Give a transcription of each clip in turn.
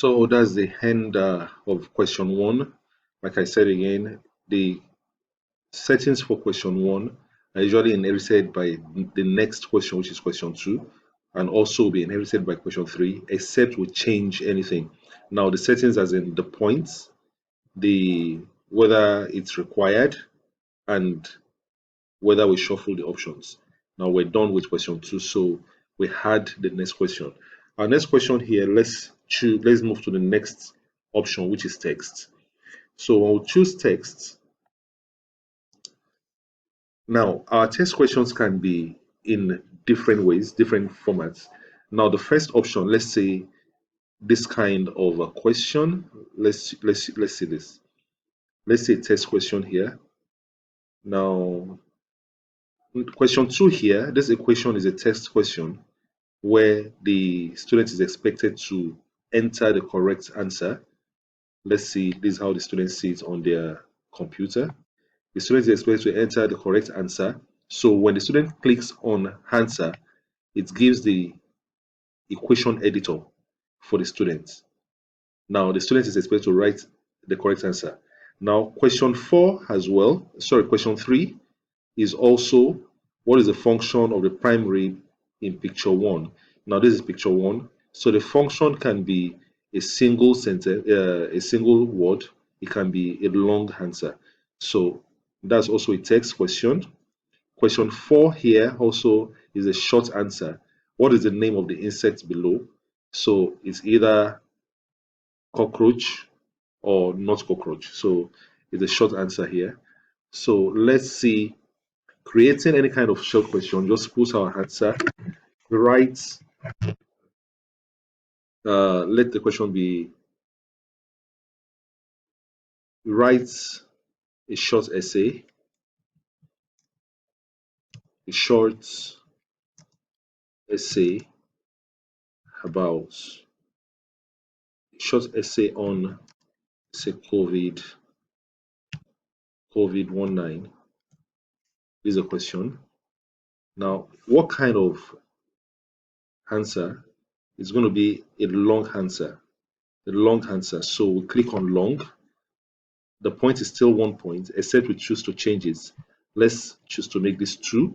So that's the end of question one. Like I said again, the settings for question one are usually inherited by the next question, which is question two, and also be inherited by question three, except we change anything. Now, the settings, as in the points, the whether it's required, and whether we shuffle the options. Now we're done with question two, so we had the next question. Our next question here, let's choose. Let's move to the next option, which is text. So when we choose text, now our text questions can be in different ways, different formats. Now the first option, let's say this kind of a question. Let's see this. Let's say text question here. Now question two here, this equation is a text question where the student is expected to enter the correct answer. Let's see, this is how the student sees it on their computer. The student is expected to enter the correct answer. So when the student clicks on answer, it gives the equation editor for the student. Now the student is expected to write the correct answer. Now question four as well, sorry, question three is also what is the function of the primary in picture one. Now this is picture one. So the function can be a single sentence, a single word. It can be a long answer. So that's also a text question. Question four here also is a short answer. What is the name of the insect below? So it's either cockroach or not cockroach. So it's a short answer here. So let's see, creating any kind of short question, just put our answer, write, let the question be, write a short essay, a short essay about, a short essay on, say, COVID-19. This is a question. Now, what kind of answer is going to be a long answer? A long answer. So we click on long. The point is still 1 point, except we choose to change it. Let's choose to make this 2.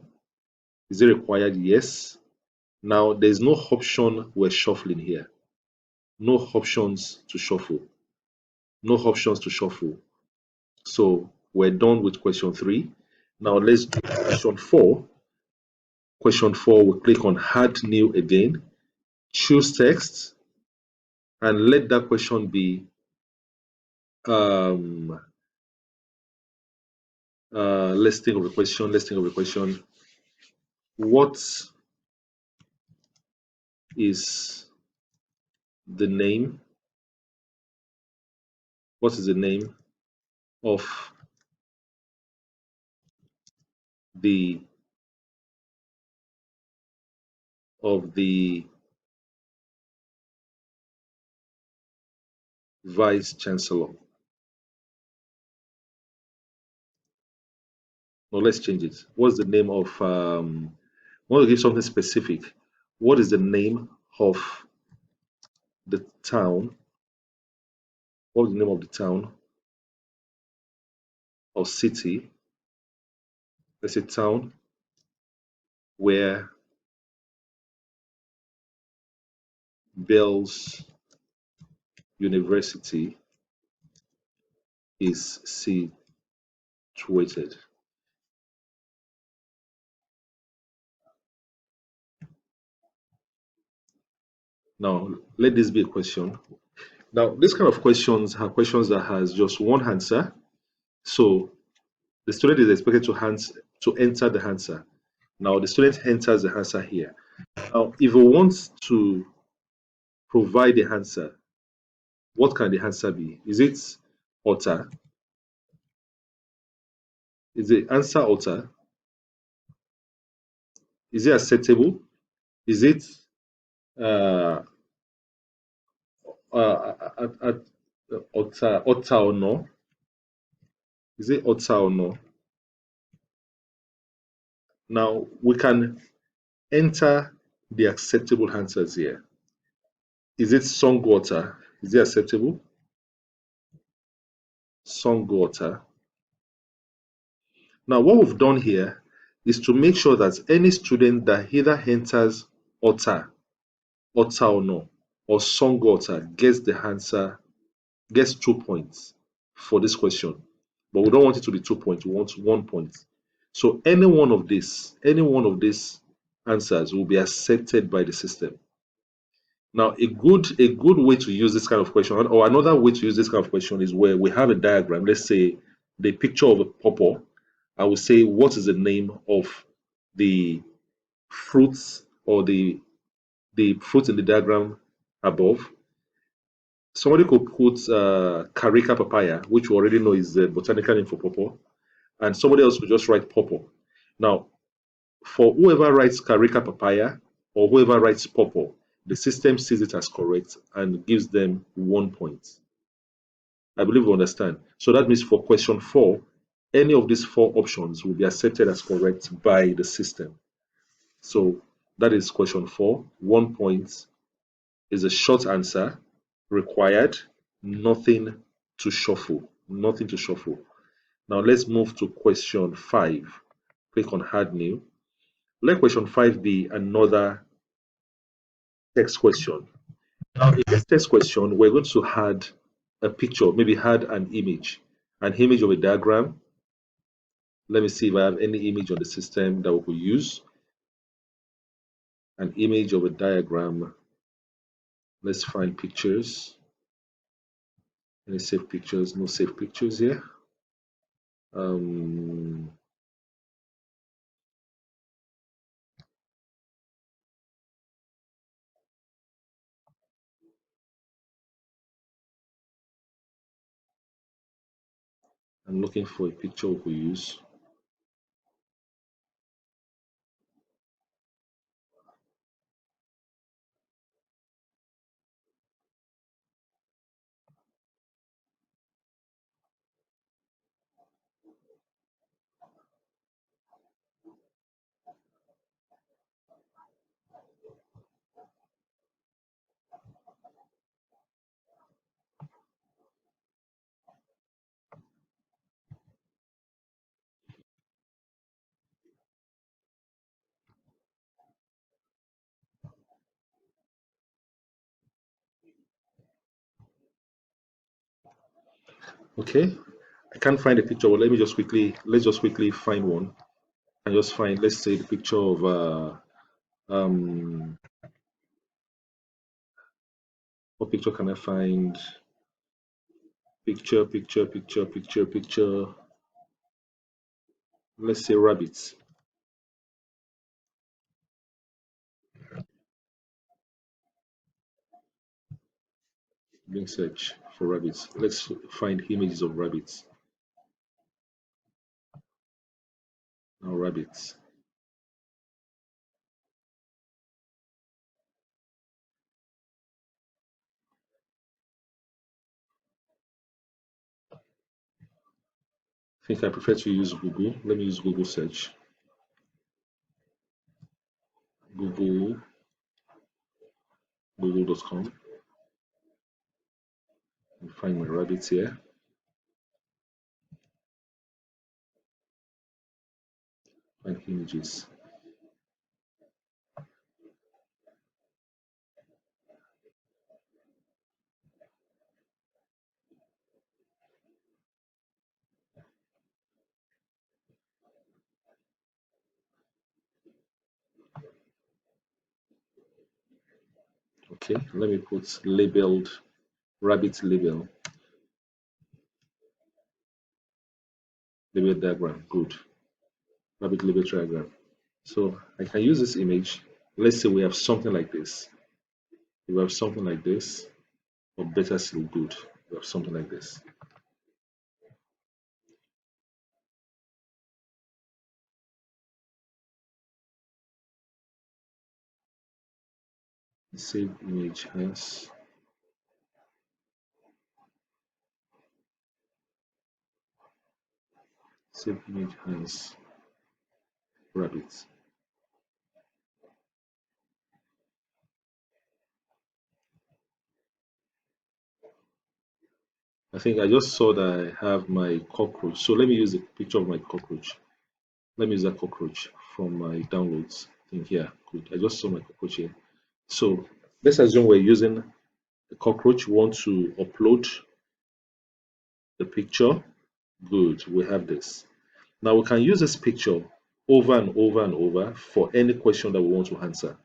Is it required? Yes. Now there's no option we're shuffling here. No options to shuffle. No options to shuffle. So we're done with question 3. Now let's do question 4. Question 4, we click on add new again. Choose text and let that question be let's think of a question. Let's think of a question. What is the name? What is the name of the vice chancellor? No, let's change it. What's the name of I want to give something specific. What is the name of the town? What is the name of the town or city? Let's say town where Bell's University is situated. Now, let this be a question. Now, this kind of questions are questions that has just one answer. So the student is expected to enter the answer. Now the student enters the answer here. Now, if he wants to provide the answer, what can the answer be? Is it author? Is the answer author? Is it acceptable? Is it uh, author or no? Is it author or no? Now we can enter the acceptable answers here. Is it song author? Is it acceptable? Song water. Now, what we've done here is to make sure that any student that either enters Otter, Otter or no, or Song water gets the answer, gets 2 points for this question. But we don't want it to be 2 points, we want 1 point. So any one of these answers will be accepted by the system. Now, a good way to use this kind of question, or another way to use this kind of question, is where we have a diagram. Let's say the picture of a pawpaw. I will say, what is the name of the fruits, or the fruit in the diagram above? Somebody could put carica papaya, which we already know is the botanical name for pawpaw, and somebody else could just write pawpaw. Now, for whoever writes carica papaya or whoever writes pawpaw, the system sees it as correct and gives them 1 point. I believe you understand. So that means for question 4, any of these 4 options will be accepted as correct by the system. So that is question 4. 1 point is a short answer required, nothing to shuffle. Nothing to shuffle. Now let's move to question 5. Click on add new. Let question 5 be another text question. Now, in this text question, we're going to add a picture, maybe add an image of a diagram. Let me see if I have any image on the system that we could use. An image of a diagram. Let's find pictures. Any save pictures? No save pictures here. Um, I'm looking for a picture we could use. Okay, I can't find a picture, but let's just quickly find one and just find, let's say, the picture of um what picture can I find? Picture. Let's say rabbits. Being search for rabbits. Let's find images of rabbits. Now rabbits. I think I prefer to use Google. Let me use Google search. Google, google.com. And find my rabbits here. Find images. Okay, let me put labeled rabbit label diagram. Good. Rabbit label diagram. So I can use this image. Let's say we have something like this. We have something like this, or better still, good. We have something like this. Save image as save image as rabbit. I think I just saw that I have my cockroach. So let me use a picture of my cockroach. Let me use that cockroach from my downloads thing here. Good. I just saw my cockroach here. So let's assume we're using the cockroach. We want to upload the picture. Good. We have this. Now we can use this picture over and over and over for any question that we want to answer.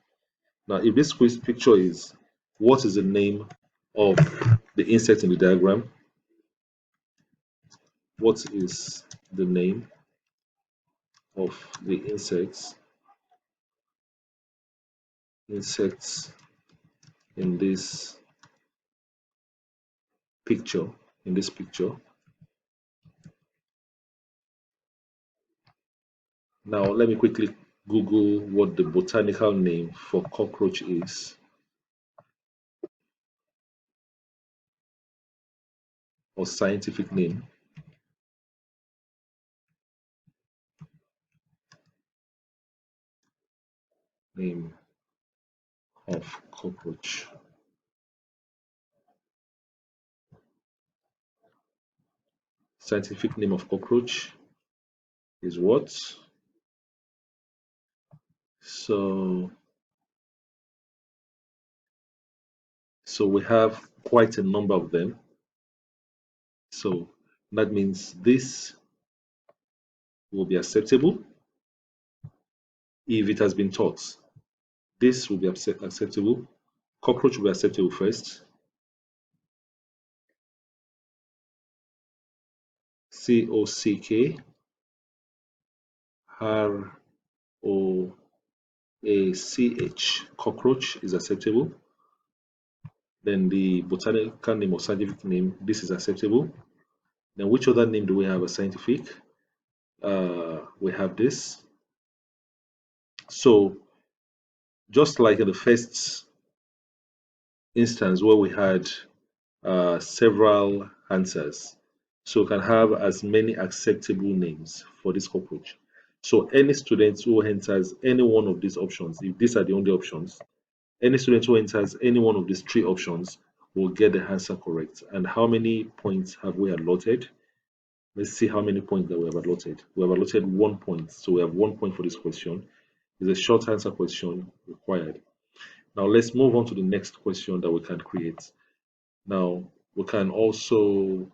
Now, if this quiz picture is what is the name of the insect in the diagram? What is the name of the insects in this picture? In this picture. Now, let me quickly Google what the botanical name for cockroach is, or scientific name of cockroach. Scientific name of cockroach is what? So, so we have quite a number of them. So that means this will be acceptable if it has been taught. This will be acceptable. Cockroach will be acceptable first. Cockroach. Cockroach is acceptable. Then the botanical name or scientific name, this is acceptable. Then which other name do we have as scientific? We have this. So just like in the first instance where we had several answers, so we can have as many acceptable names for this cockroach. So any student who enters any one of these options, if these are the only options, any student who enters any one of these three options will get the answer correct. And how many points have we allotted? Let's see how many points that we have allotted. We have allotted 1 point. So we have 1 point for this question. It's a short answer question required. Now let's move on to the next question that we can create. Now we can also